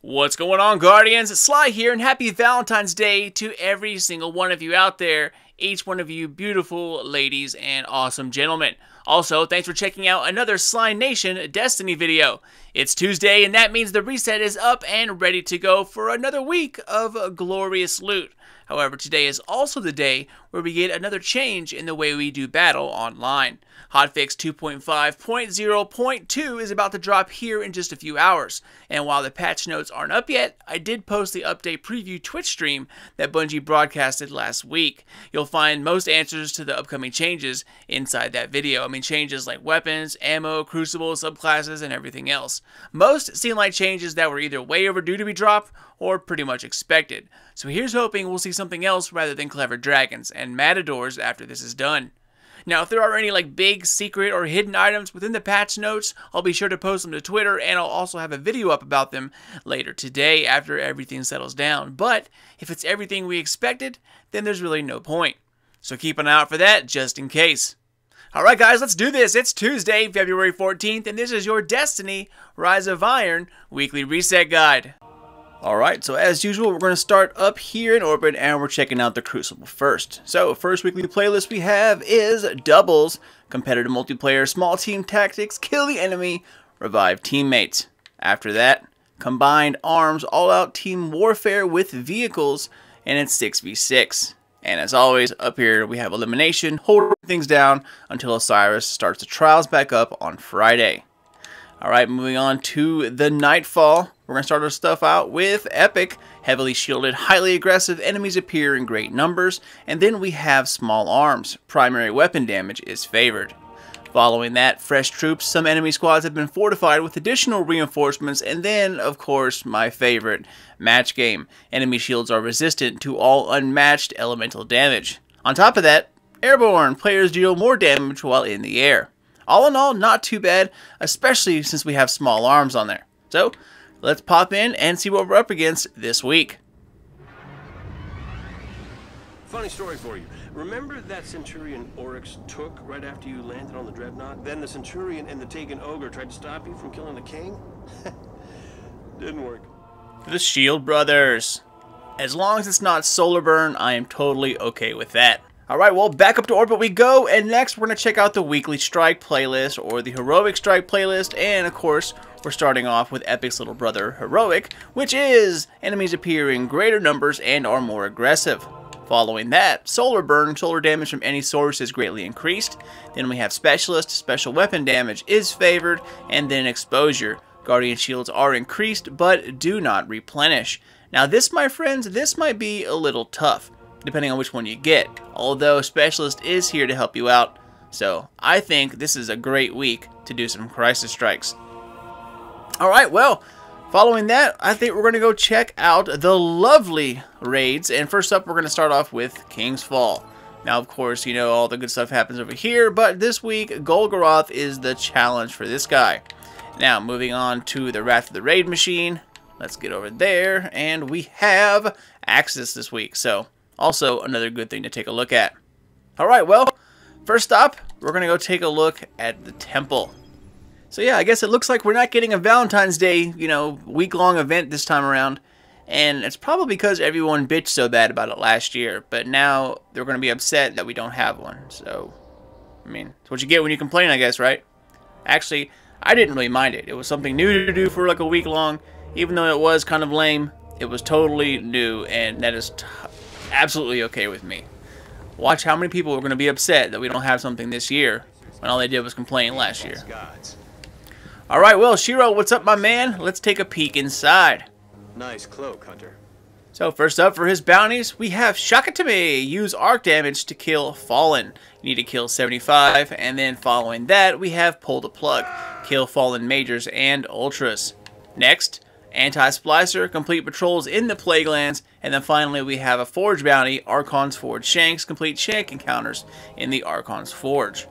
What's going on, Guardians? Sly here, and happy Valentine's Day to every single one of you out there. Each one of you beautiful ladies and awesome gentlemen. Also, thanks for checking out another Sly Nation Destiny video. It's Tuesday, and that means the reset is up and ready to go for another week of glorious loot. However, today is also the day where we get another change in the way we do battle online. Hotfix 2.5.0.2 is about to drop here in just a few hours, and while the patch notes aren't up yet, I did post the update preview Twitch stream that Bungie broadcasted last week. You'll find most answers to the upcoming changes inside that video. I mean, changes like weapons, ammo, Crucible, subclasses, and everything else. Most seem like changes that were either way overdue to be dropped or pretty much expected. So here's hoping we'll see something else rather than clever dragons and matadors after this is done. Now, if there are any big secret or hidden items within the patch notes, I'll be sure to post them to Twitter, and I'll also have a video up about them later today after everything settles down. But if it's everything we expected, then there's really no point. So keep an eye out for that just in case. Alright guys, let's do this. It's Tuesday, February 14th, and this is your Destiny Rise of Iron Weekly Reset Guide. Alright, so as usual, we're going to start up here in orbit, and we're checking out the Crucible first. So, first weekly playlist we have is Doubles, Competitive Multiplayer, Small Team Tactics, Kill the Enemy, Revive Teammates. After that, Combined Arms, All-Out Team Warfare with Vehicles, and it's 6v6. And as always, up here we have Elimination, hold things down until Osiris starts the trials back up on Friday. Alright, moving on to the Nightfall. We're going to start our stuff out with Epic, heavily shielded, highly aggressive, enemies appear in great numbers, and then we have Small Arms, primary weapon damage is favored. Following that, Fresh Troops, some enemy squads have been fortified with additional reinforcements, and then, of course, my favorite, Match Game. Enemy shields are resistant to all unmatched elemental damage. On top of that, Airborne, players deal more damage while in the air. All in all, not too bad, especially since we have Small Arms on there. So, let's pop in and see what we're up against this week. Funny story for you. Remember that Centurion Oryx took right after you landed on the Dreadnought? Then the Centurion and the Taken Ogre tried to stop you from killing the king? Didn't work. The Shield Brothers. As long as it's not Solar Burn, I am totally okay with that. Alright, well, back up to orbit we go, and next we're going to check out the Weekly Strike playlist, or the Heroic Strike playlist, and of course, we're starting off with Epic's little brother, Heroic, which is enemies appear in greater numbers and are more aggressive. Following that, Solar Burn, solar damage from any source is greatly increased. Then we have Specialist, special weapon damage is favored, and then Exposure. Guardian shields are increased, but do not replenish. Now this, my friends, this might be a little tough, depending on which one you get, although Specialist is here to help you out. So I think this is a great week to do some Crisis Strikes. Alright, well, following that, I think we're going to go check out the lovely raids, and first up we're going to start off with King's Fall. Now of course, you know, all the good stuff happens over here, but this week Golgoroth is the challenge for this guy. Now moving on to the Wrath of the Raid Machine, let's get over there, and we have Axis this week, so also another good thing to take a look at. Alright, well, first up, we're going to go take a look at the Temple. So yeah, I guess it looks like we're not getting a Valentine's Day, week-long event this time around. And it's probably because everyone bitched so bad about it last year. But now they're going to be upset that we don't have one. So, I mean, it's what you get when you complain, I guess, right? Actually, I didn't really mind it. It was something new to do for like a week long. Even though it was kind of lame, it was totally new. And that is absolutely okay with me. Watch how many people are going to be upset that we don't have something this year when all they did was complain last year. Alright, well, Shiro, what's up, my man? Let's take a peek inside. Nice cloak, Hunter. So, first up for his bounties, we have Shakatami. Use arc damage to kill Fallen. You need to kill 75, and then following that, we have Pull the Plug. Kill Fallen Majors and Ultras. Next, Anti-Splicer, complete patrols in the Plague Lands, and then finally we have a Forge bounty, Archon's Forge Shanks, complete shank encounters in the Archon's Forge.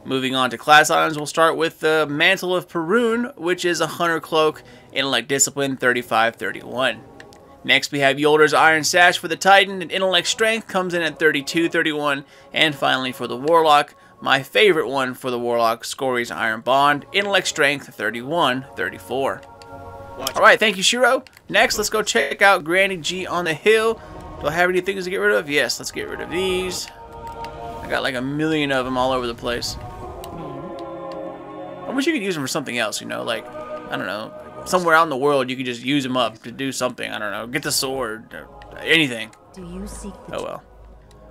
Moving on to class items, we'll start with the Mantle of Perun, which is a Hunter Cloak, Intellect Discipline 35-31. Next we have Yolder's Iron Sash for the Titan, and Intellect Strength comes in at 32-31. And finally for the Warlock, my favorite one for the Warlock, Scory's Iron Bond, Intellect Strength 31-34. Alright, thank you, Shiro. Next, let's go check out Granny G on the hill. Do I have any things to get rid of? Yes, let's get rid of these. I got like a million of them all over the place. I wish you could use them for something else, you know, like, I don't know, somewhere out in the world you could just use them up to do something. I don't know, get the sword, or anything. Do you seek the Oh well.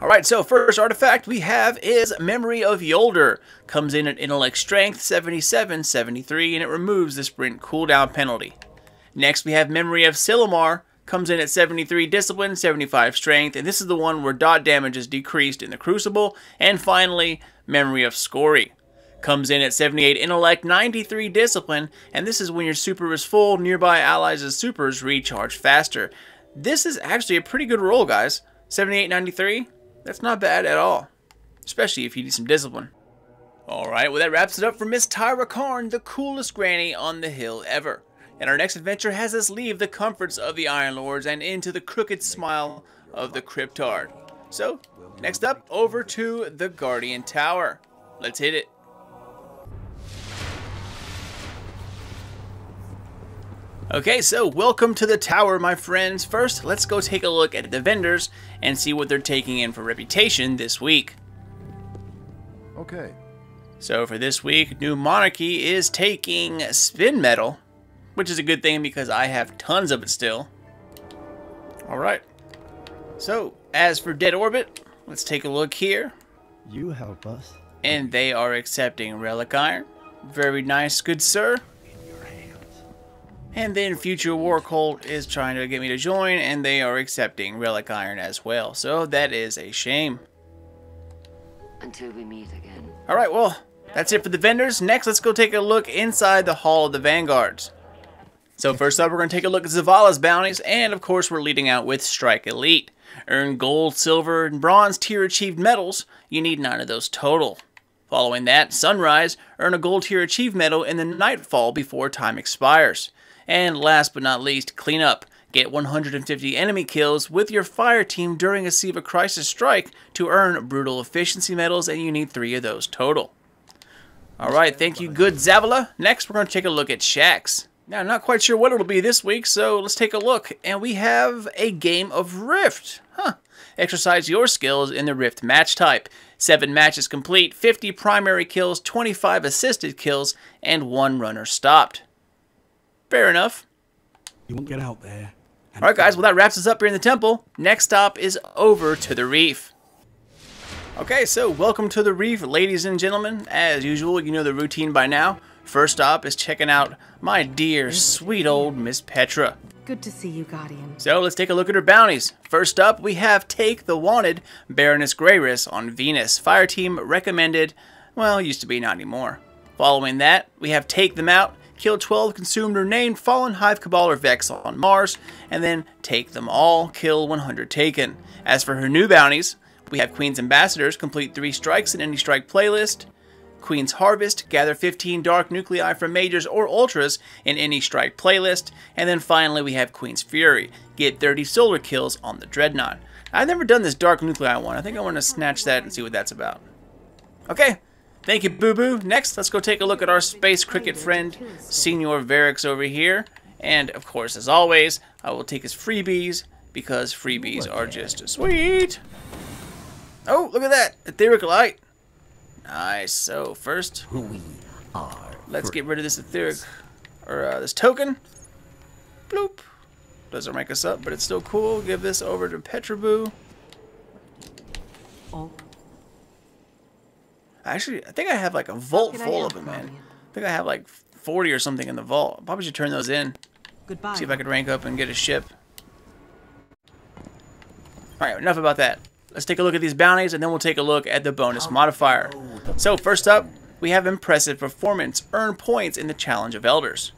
Alright, so first artifact we have is Memory of Yolder. Comes in at Intellect Strength 77, 73, and it removes the sprint cooldown penalty. Next we have Memory of Silumar. Comes in at 73 Discipline, 75 Strength, and this is the one where dot damage is decreased in the Crucible. And finally, Memory of Scory. Comes in at 78 Intellect, 93 Discipline, and this is when your super is full, nearby allies' supers recharge faster. This is actually a pretty good roll, guys. 78, 93, that's not bad at all, especially if you need some discipline. Alright, well that wraps it up for Miss Tyra Karn, the coolest granny on the hill ever. And our next adventure has us leave the comforts of the Iron Lords and into the crooked smile of the Cryptard. So, next up, over to the Guardian Tower. Let's hit it. Okay, so welcome to the tower, my friends. First, let's go take a look at the vendors and see what they're taking in for reputation this week. Okay. So for this week, New Monarchy is taking spin metal, which is a good thing because I have tons of it still. Alright. So, as for Dead Orbit, let's take a look here. You help us. And they are accepting Relic Iron. Very nice, good sir. And then Future War Cult is trying to get me to join, and they are accepting Relic Iron as well. So that is a shame. until we meet again. Alright, well, that's it for the vendors. Next, let's go take a look inside the Hall of the Vanguards. So first up, we're going to take a look at Zavala's bounties, and of course we're leading out with Strike Elite. Earn gold, silver, and bronze tier achieved medals. You need 9 of those total. Following that, Sunrise, earn a gold tier achieved medal in the Nightfall before time expires. And last but not least, Clean Up. Get 150 enemy kills with your fire team during a SIVA Crisis Strike to earn brutal efficiency medals, and you need 3 of those total. Alright, thank you, good Zavala. Next, we're going to take a look at Shaxx. Now, I'm not quite sure what it'll be this week, so let's take a look. And we have a game of Rift. Exercise your skills in the Rift match type. 7 matches complete, 50 primary kills, 25 assisted kills, and 1 runner stopped. Fair enough. You won't get out there. Alright guys, well that wraps us up here in the temple. Next stop is over to the Reef. Okay, so welcome to the Reef, ladies and gentlemen. As usual, you know the routine by now. First stop is checking out my dear, sweet old Miss Petra. Good to see you, Guardian. So let's take a look at her bounties. First up, we have Take the Wanted, Baroness Greyris on Venus. Fire team recommended, well, used to be, not anymore. Following that, we have Take Them Out, kill 12 consumed or named Fallen Hive Cabal or Vex on Mars, and then Take Them All, kill 100 taken. As for her new bounties, we have Queen's Ambassadors, complete 3 strikes in any strike playlist. Queen's Harvest, gather 15 Dark Nuclei from Majors or Ultras in any strike playlist. And then finally we have Queen's Fury, get 30 solar kills on the Dreadnought. I've never done this Dark Nuclei one. I think I want to snatch that and see what that's about. Okay, thank you, Boo Boo. Next, let's go take a look at our Space Cricket friend, Senior Varix over here. And of course, as always, I will take his freebies, because freebies are just sweet. Oh, look at that, Etheric Light. Nice. So first, let's get rid of this etheric, or this token. Bloop. Doesn't rank us up, but it's still cool. Give this over to Petraboo. Oh. Actually, I think I have like a vault full of them, man. I think I have like 40 or something in the vault. Probably should turn those in. Goodbye. See if I could rank up and get a ship. Alright, enough about that. Let's take a look at these bounties, and then we'll take a look at the bonus modifier. So first up, we have Impressive Performance. Earn points in the Challenge of Elders.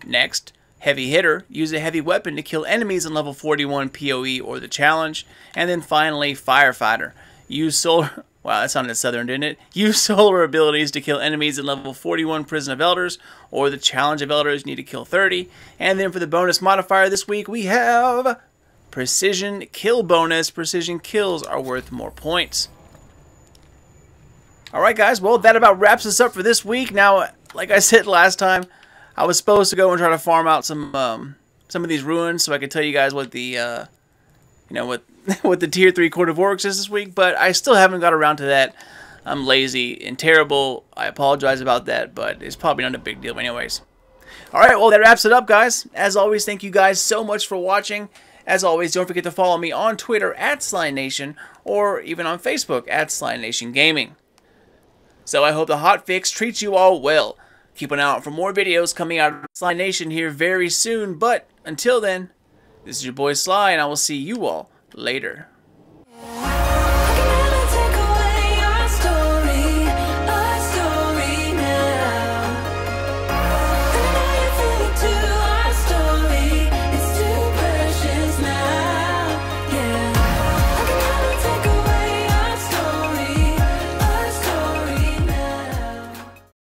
Next, Heavy Hitter. Use a heavy weapon to kill enemies in level 41 PoE or the Challenge. And then finally, Firefighter. Use solar... Wow, that sounded southern, didn't it? Use solar abilities to kill enemies in level 41 Prison of Elders or the Challenge of Elders. You need to kill 30. And then for the bonus modifier this week, we have... Precision Kill bonus. Precision kills are worth more points. Alright guys, well that about wraps us up for this week. Now, like I said last time, I was supposed to go and try to farm out some of these ruins so I could tell you guys what the what the tier 3 Court of Orcs is this week, but I still haven't got around to that. I'm lazy and terrible. I apologize about that, but it's probably not a big deal anyways. Alright, well, that wraps it up, guys. As always, thank you guys so much for watching. As always, don't forget to follow me on Twitter at SlyNation, or even on Facebook at SlyNation Gaming. So I hope the Hotfix treats you all well. Keep an eye out for more videos coming out of Sly Nation here very soon, but until then, this is your boy Sly, and I will see you all later.